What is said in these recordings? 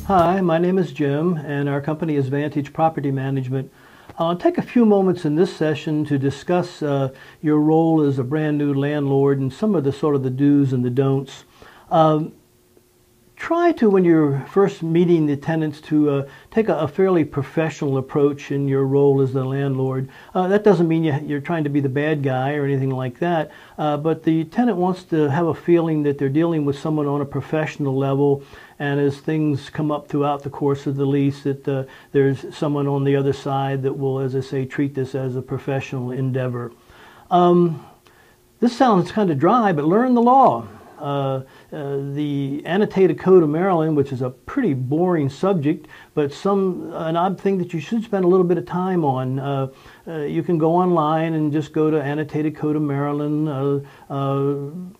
Hi, my name is Jim, and our company is Vantage Property Management. I'll take a few moments in this session to discuss your role as a brand new landlord and some of the sort of the do's and the don'ts. Try to, when you're first meeting the tenants, to take a fairly professional approach in your role as the landlord. That doesn't mean you're trying to be the bad guy or anything like that, but the tenant wants to have a feeling that they're dealing with someone on a professional level, and as things come up throughout the course of the lease, that there's someone on the other side that will, as I say, treat this as a professional endeavor. This sounds kind of dry, but learn the law. The Annotated Code of Maryland, which is a pretty boring subject, but an odd thing that you should spend a little bit of time on. You can go online and just go to Annotated Code of Maryland,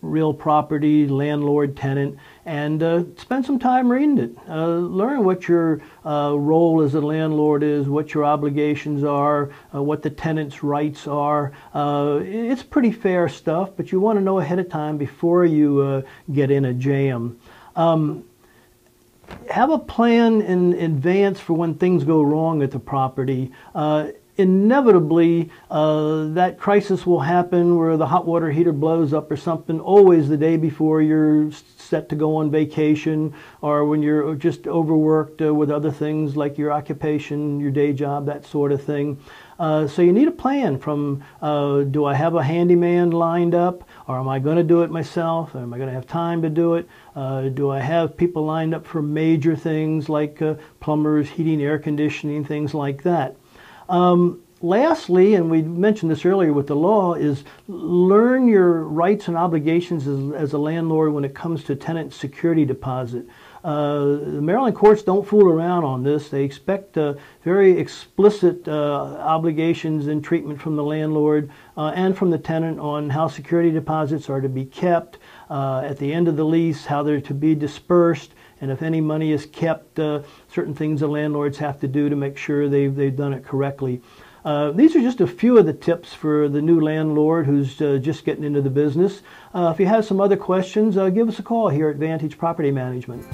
real property, landlord, tenant, and spend some time reading it. Learn what your role as a landlord is, what your obligations are, what the tenant's rights are. It's pretty fair stuff, but you want to know ahead of time before you get in a jam. Have a plan in advance for when things go wrong at the property. Inevitably, that crisis will happen where the hot water heater blows up or something, always the day before you're set to go on vacation, or when you're just overworked with other things like your occupation, your day job, that sort of thing. So you need a plan from, do I have a handyman lined up, or am I going to do it myself? Am I going to have time to do it? Do I have people lined up for major things like plumbers, heating, air conditioning, things like that? Lastly, and we mentioned this earlier with the law, is learn your rights and obligations as a landlord when it comes to tenant security deposit. The Maryland courts don't fool around on this. They expect very explicit obligations and treatment from the landlord and from the tenant on how security deposits are to be kept at the end of the lease, how they're to be dispersed, and if any money is kept, certain things the landlords have to do to make sure they've done it correctly. These are just a few of the tips for the new landlord who's just getting into the business. If you have some other questions, give us a call here at Vantage Property Management.